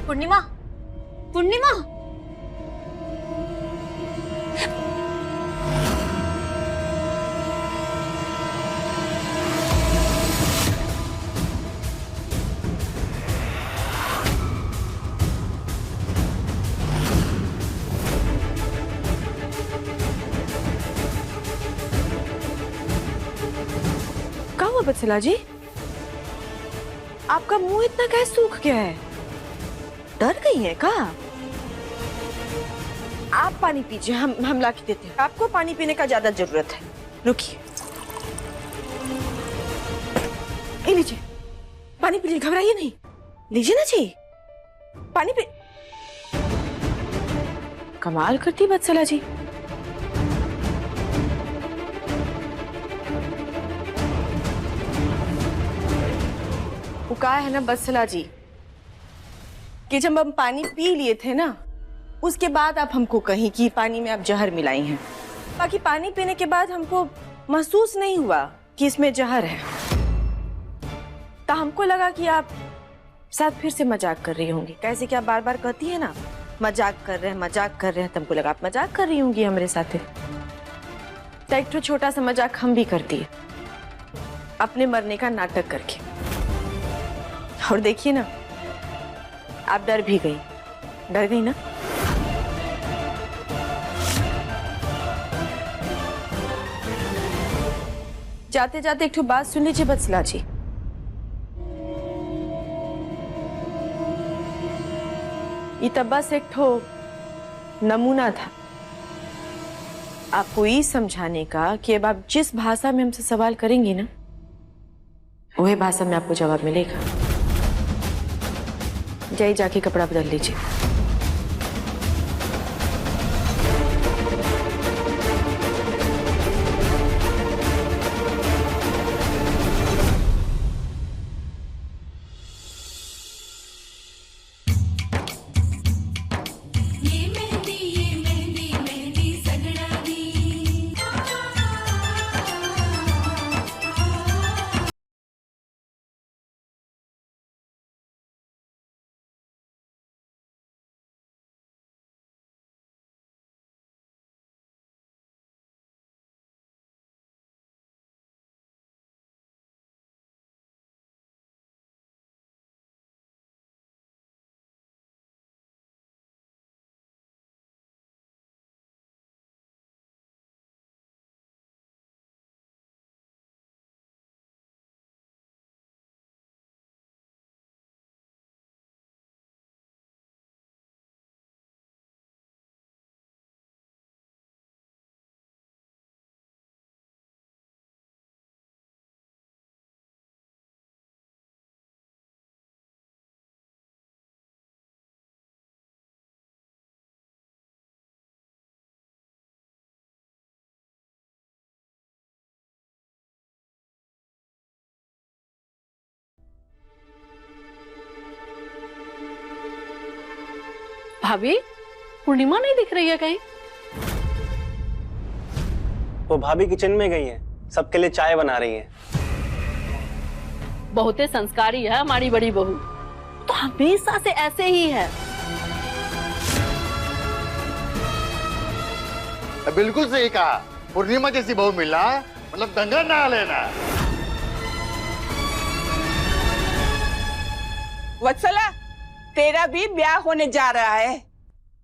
पूर्णिमा, पूर्णिमा। क्या हुआ बत्सला जी? आपका मुंह इतना कैसे सूख गया है? डर गई है क्या? आप पानी पीजिए, हम ला के देते हैं। आपको पानी पीने का ज्यादा जरूरत है। रुकिए, ये लीजिए पानी पी लीजिए, घबराइए नहीं। लीजिए ना जी पानी पी। कमाल करती बत्सला जी। वो कहा है ना बत्सला जी कि जब हम पानी पी लिए थे ना, उसके बाद आप हमको कहीं कि पानी में आप जहर मिलाई हैं। बाकी पानी पीने के बाद हमको महसूस नहीं हुआ कि इसमें जहर है। तो हमको लगा कि आप शायद फिर से मजाक कर रही होंगी। कैसे कि आप बार बार कहती है ना मजाक कर रहे हैं, मजाक कर रहे हैं। तुमको लगा आप मजाक कर रही होंगी हमारे साथ। तो एक तो छोटा सा मजाक हम भी करती है, अपने मरने का नाटक करके। और देखिए ना, आप डर भी गई। डर गई ना? जाते जाते एक ठो बात सुन लीजिए बत्सला जी। ये तब बस एक ठो नमूना था आपको ये समझाने का कि अब आप जिस भाषा में हमसे सवाल करेंगी ना, वही भाषा में आपको जवाब मिलेगा। जाइए, जाके कपड़ा बदल लीजिए। भाभी, पूर्णिमा नहीं दिख रही है कहीं? वो भाभी किचन में गई हैं, सबके लिए चाय बना रही हैं। बहुते संस्कारी है हमारी बड़ी बहू, तो हमेशा से ऐसे ही है। बिल्कुल सही कहा। पूर्णिमा जैसी बहू मिलना मतलब दंगा ना लेना। वत्सला, तेरा भी ब्याह होने जा रहा है।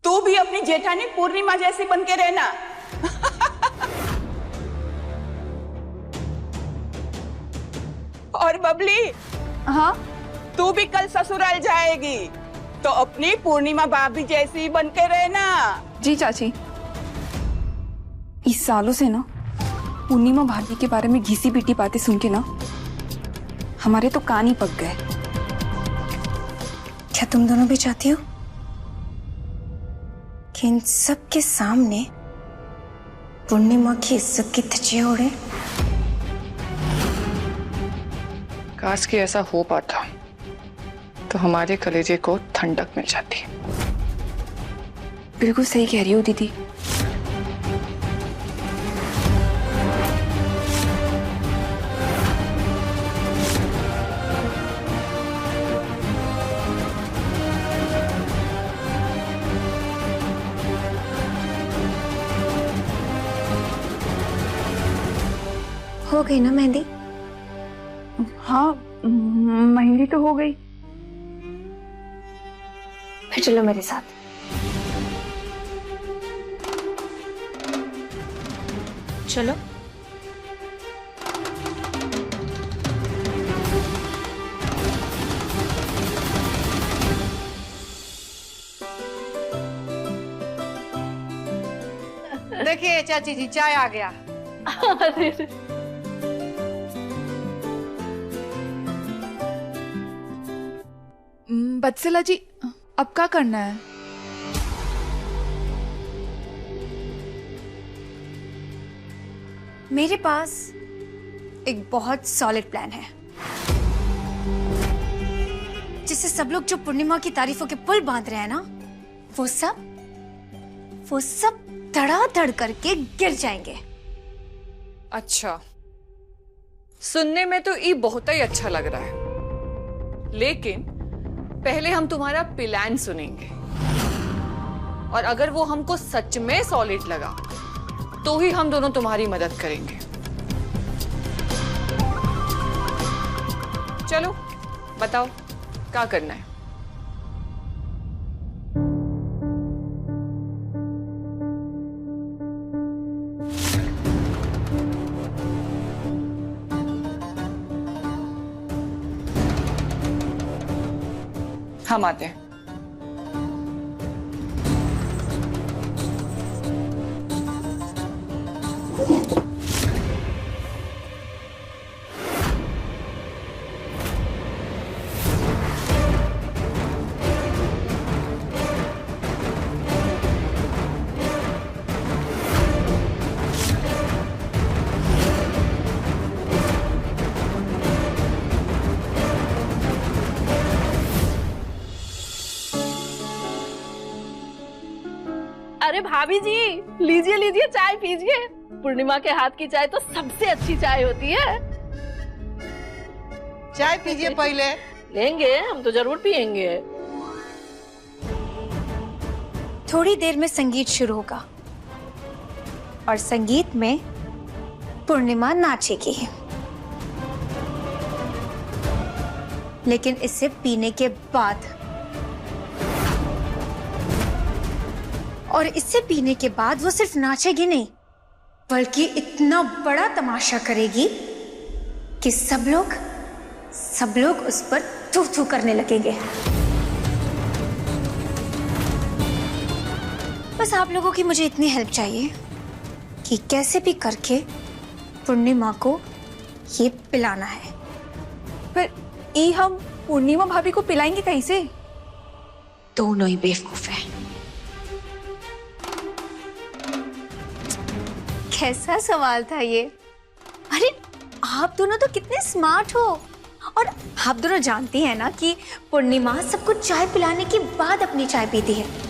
तू भी अपनी जेठानी पूर्णिमा जैसी बन के रहना। और बबली, हाँ, तू भी कल ससुराल जाएगी तो अपनी पूर्णिमा भाभी जैसी बन के रहना। जी चाची। इस सालों से ना पूर्णिमा भाभी के बारे में घिसी पिटी बातें सुन के ना हमारे तो कान ही पक गए। क्या तुम दोनों भी चाहती हो कि इन सब के सामने पूर्णिमा की इज्जत की धज्जियां उड़े? काश कि ऐसा हो पाता तो हमारे कलेजे को ठंडक मिल जाती। बिल्कुल सही कह रही हो दीदी। हो गई ना मेहंदी? हाँ, मेहंदी तो हो गई। फिर चलो मेरे साथ। चलो। देखिए चाची जी, चाय आ गया। बत्सला जी, अब क्या करना है? मेरे पास एक बहुत सॉलिड प्लान है, जिससे सब लोग जो पूर्णिमा की तारीफों के पुल बांध रहे हैं ना, वो सब धड़ाधड़ करके गिर जाएंगे। अच्छा, सुनने में तो ये बहुत ही अच्छा लग रहा है, लेकिन पहले हम तुम्हारा प्लान सुनेंगे, और अगर वो हमको सच में सॉलिड लगा तो ही हम दोनों तुम्हारी मदद करेंगे। चलो बताओ क्या करना है। हम आते हैं। अरे भाभी जी, लीजिए लीजिए, चाय पीजिए। पूर्णिमा के हाथ की चाय तो सबसे अच्छी चाय होती है। चाय पीजिए पहले। लेंगे, हम तो जरूर पियेंगे। थोड़ी देर में संगीत शुरू होगा और संगीत में पूर्णिमा नाचेगी, लेकिन इसे पीने के बाद, और इससे पीने के बाद वो सिर्फ नाचेगी नहीं, बल्कि इतना बड़ा तमाशा करेगी कि सब लोग उस पर थू थू करने लगेंगे। बस आप लोगों की मुझे इतनी हेल्प चाहिए कि कैसे भी करके पूर्णिमा को ये पिलाना है। पर ये हम पूर्णिमा भाभी को पिलाएंगे कैसे? दोनों ही बेवकूफ है। कैसा सवाल था ये? अरे आप दोनों तो कितने स्मार्ट हो, और आप दोनों जानती हैं ना कि पूर्णिमा सबको चाय पिलाने के बाद अपनी चाय पीती है।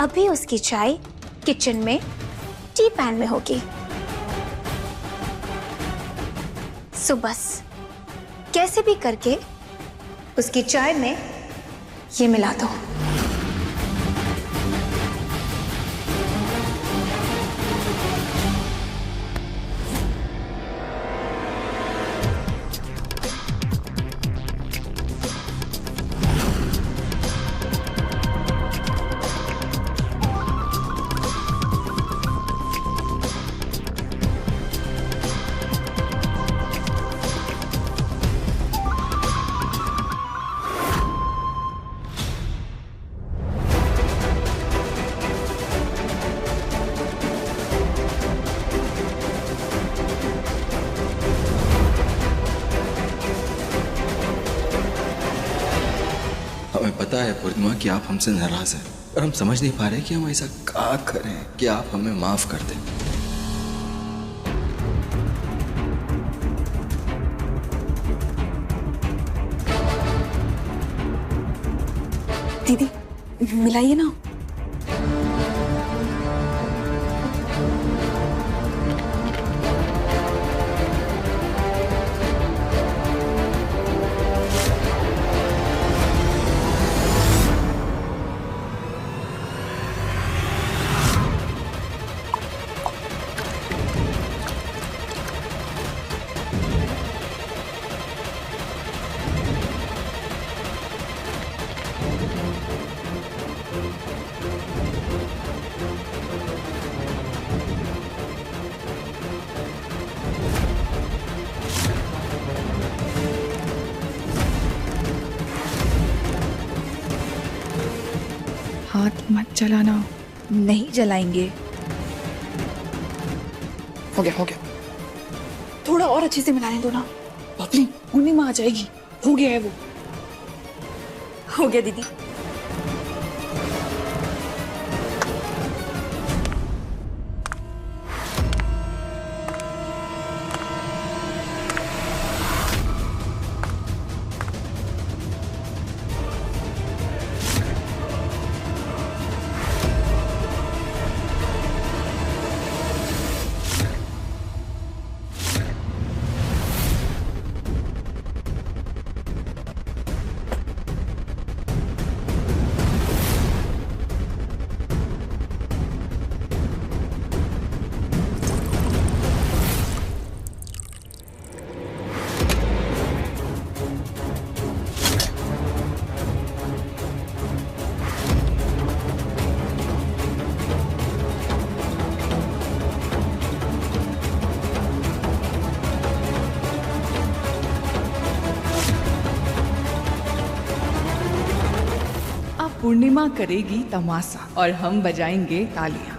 अभी उसकी चाय किचन में टी पैन में होगी, सो बस कैसे भी करके उसकी चाय में ये मिला दो। हमें पता है पूर्णिमा कि आप हमसे नाराज हैं, पर हम समझ नहीं पा रहे कि हम ऐसा क्या करें कि आप हमें माफ कर दें। दीदी मिलाइए ना। हाथ मत जलाना। नहीं जलाएंगे। हो गया हो गया। थोड़ा और अच्छे से मिलाने दो ना। बबली पूर्णिमा आ जाएगी। हो गया है वो। हो गया दीदी। पूर्णिमा करेगी तमाशा और हम बजाएंगे तालियां।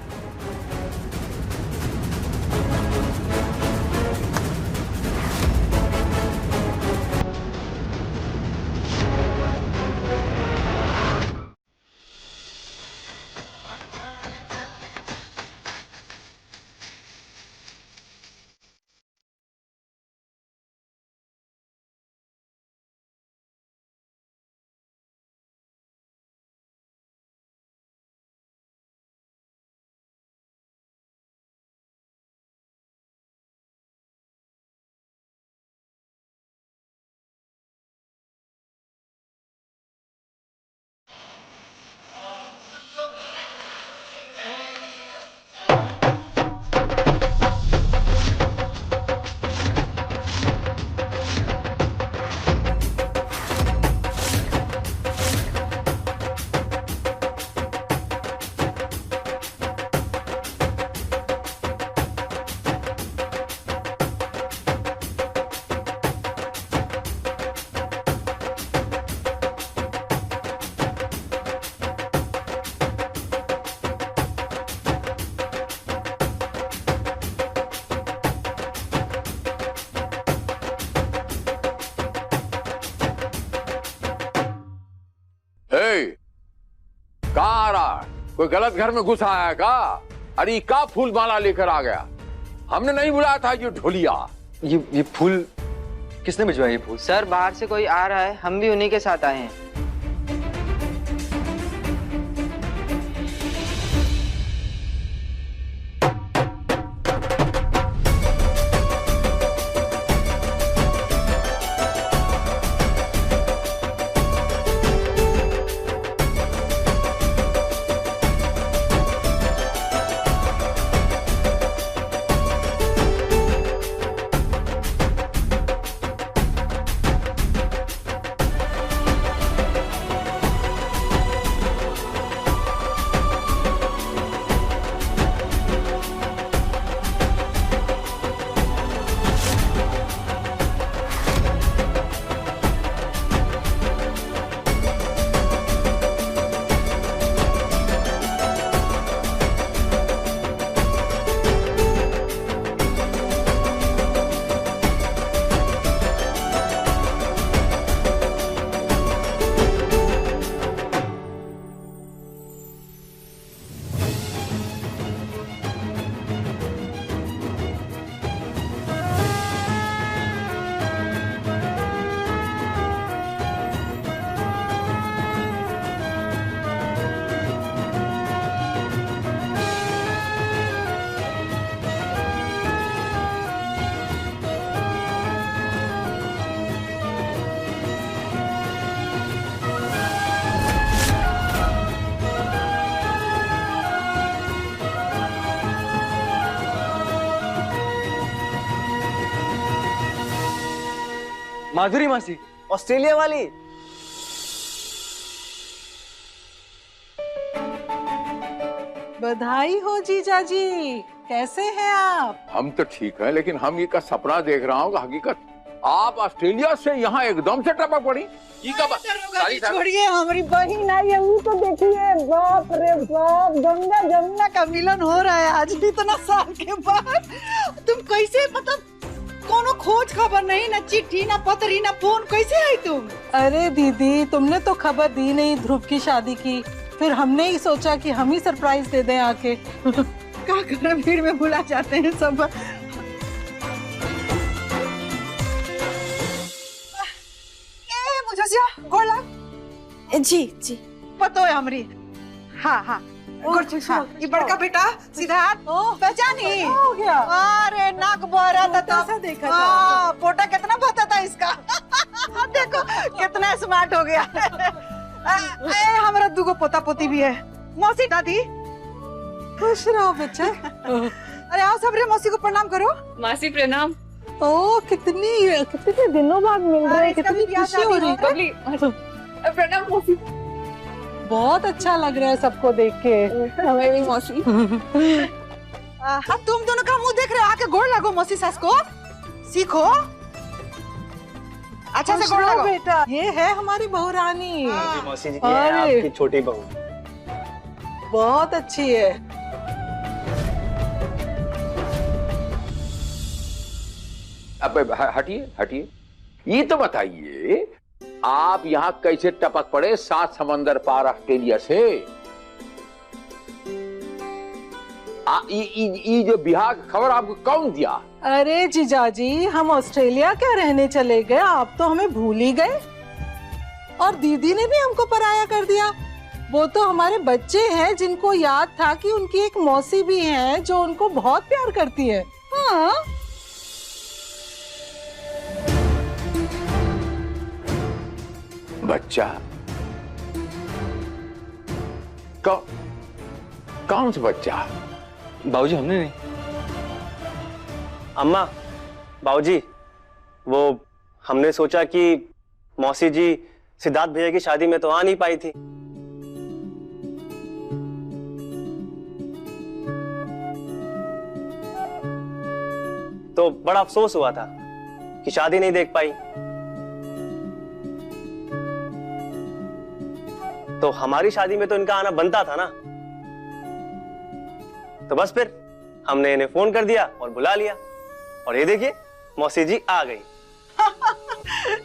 कहाँ आ रहा है? कोई गलत घर में घुस आया है का? अरे का फूल माला लेकर आ गया? हमने नहीं बुलाया था ये ढोलिया। ये फूल किसने भिजवाया? ये फूल सर बाहर से कोई आ रहा है, हम भी उन्हीं के साथ आए हैं। माधुरी मासी, ऑस्ट्रेलिया वाली। बधाई हो जीजा जी, कैसे हैं आप? हम तो ठीक है, लेकिन हम ये का सपना देख रहा हूँ हकीकत आप ऑस्ट्रेलिया से यहाँ एकदम से टपक पड़ी? ये कब? छोड़िए, हमारी बहन आई है, वो तो देखिए, बाप रे बाप, गंगा जमुना का मिलन हो रहा है आज इतना साल के बाद। तुम कैसे, मतलब कोनो खोज खबर नहीं, ना चिट्ठी, ना पत्री, ना फोन, कैसे आई तुम? अरे दीदी, तुमने तो खबर दी नहीं ध्रुव की शादी की, फिर हमने ही सोचा कि हम ही सरप्राइज दे दें आके। क्या करें, भीड़ में भुला जाते हैं सब। जी जी पतो है हमरी। हाँ हाँ, ये बड़का बेटा सिद्धार्थ पहचानी हो गया। अरे नाक बहरा था, कैसा देखा था? पोटा कितना बता था इसका। देखो कितना स्मार्ट हो गया। हमारा दूगो पोता पोती भी है। मौसी दादी खुश रहो बच्चे। अरे आओ सब रे, मौसी को प्रणाम करो। मासी प्रणाम। ओ कितने दिनों बाद मिल रहे हैं, कितनी खुशी हो रही है। प्रणाम मौसी। बहुत अच्छा लग रहा है सबको देख के। हमें भी मौसी। हाँ, तुम दोनों का मुंह देख रहे हो, आके गोड़ लगो मौसी सास को, सीखो अच्छा से गोड़ लगो। बेटा, ये है हमारी बहू रानी। मौसी जी, ये है आपकी छोटी बहू। बहुत अच्छी है। अब हटिए हटिए, ये तो बताइए आप यहाँ कैसे टपक पड़े 7 समंदर पार ऑस्ट्रेलिया से? ये जो बिहार की खबर आपको कौन दिया? अरे जीजाजी, हम ऑस्ट्रेलिया क्या रहने चले गए, आप तो हमें भूल ही गए। और दीदी ने भी हमको पराया कर दिया। वो तो हमारे बच्चे हैं जिनको याद था कि उनकी एक मौसी भी है जो उनको बहुत प्यार करती है। हाँ, बच्चा कौन सा बच्चा? बाबूजी, हमने नहीं। अम्मा, बाबूजी, वो हमने सोचा कि मौसी जी सिद्धार्थ भैया की शादी में तो आ नहीं पाई थी, तो बड़ा अफसोस हुआ था कि शादी नहीं देख पाई। तो हमारी शादी में तो इनका आना बनता था ना, तो बस फिर हमने इन्हें फोन कर दिया और बुला लिया, और ये देखिए मौसी जी आ गई।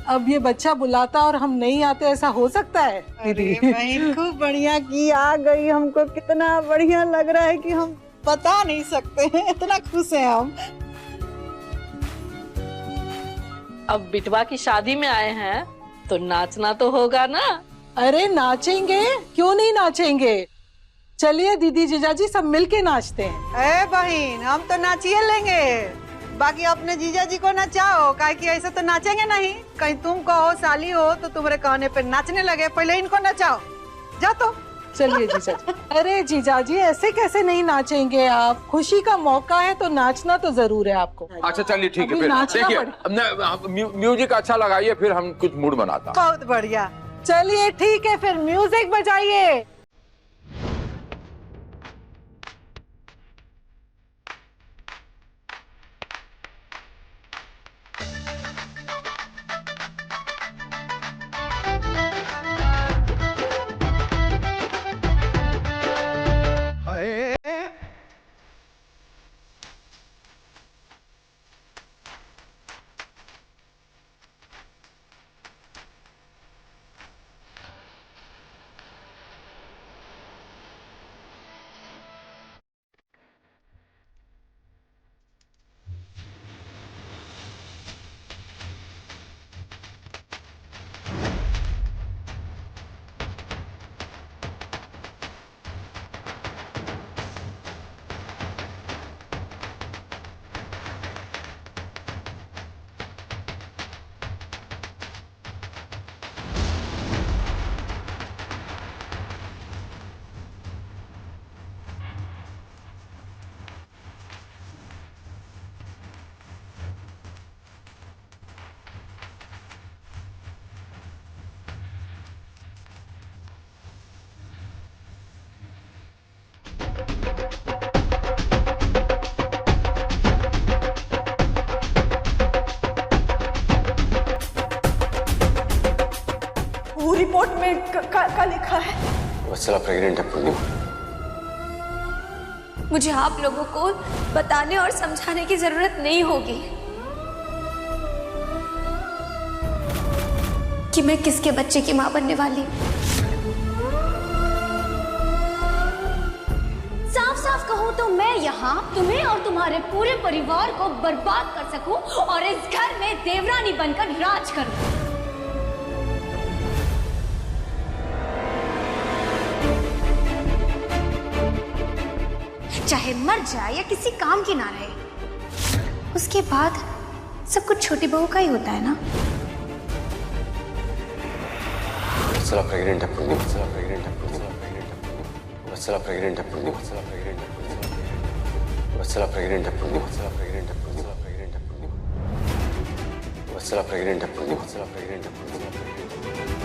अब ये बच्चा बुलाता और हम नहीं आते, ऐसा हो सकता है? बहन खूब बढ़िया की आ गई, हमको कितना बढ़िया लग रहा है कि हम बता नहीं सकते हैं, इतना खुश हैं हम। अब बिटवा की शादी में आए हैं तो नाचना तो होगा ना। अरे नाचेंगे, क्यों नहीं नाचेंगे। चलिए दीदी जीजाजी सब मिलके नाचते हैं। ए बहन, हम तो नाचिए लेंगे, बाकी अपने जीजा जी को नचाओ, काहे कि ऐसा तो नाचेंगे नहीं। कहीं तुम कहो साली हो तो तुम्हारे कहने पे नाचने लगे, पहले इनको नचाओ। जा तो चलिए जीजाजी। अरे जीजाजी, ऐसे कैसे नहीं नाचेंगे आप, खुशी का मौका है तो नाचना तो जरूर है आपको। अच्छा चलिए ठीक है, फिर देखिए म्यूजिक अच्छा लगाइए, फिर हम कुछ मूड बनाता। बहुत बढ़िया, चलिए ठीक है, फिर म्यूजिक बजाइए। में का लिखा है? वत्सला प्रेग्नेंट है पूर्णिमा। मुझे आप लोगों को बताने और समझाने की जरूरत नहीं होगी कि मैं किसके बच्चे की मां बनने वाली हूं। साफ साफ कहूं तो मैं यहाँ तुम्हें और तुम्हारे पूरे परिवार को बर्बाद कर सकूं और इस घर में देवरानी बनकर राज करूं। चाहे मर जाए या किसी काम की ना रहे, उसके बाद सब कुछ छोटी बहू का ही होता है ना। वत्सला प्रेग्नेंट है पूर्णिमा। वत्सला प्रेग्नेंट है पूर्णिमा। वत्सला प्रेग्नेंट है पूर्णिमा। वत्सला प्रेग्नेंट है पूर्णिमा। वत्सला प्रेग्नेंट है पूर्णिमा। वत्सला प्रेग्नेंट है पूर्णिमा। वत्सला प्रेग्नेंट है पूर्णिमा। वत्सला प्रेग्नेंट है पूर्णिमा। वत्सला प्रेग्नेंट है पूर्णिमा।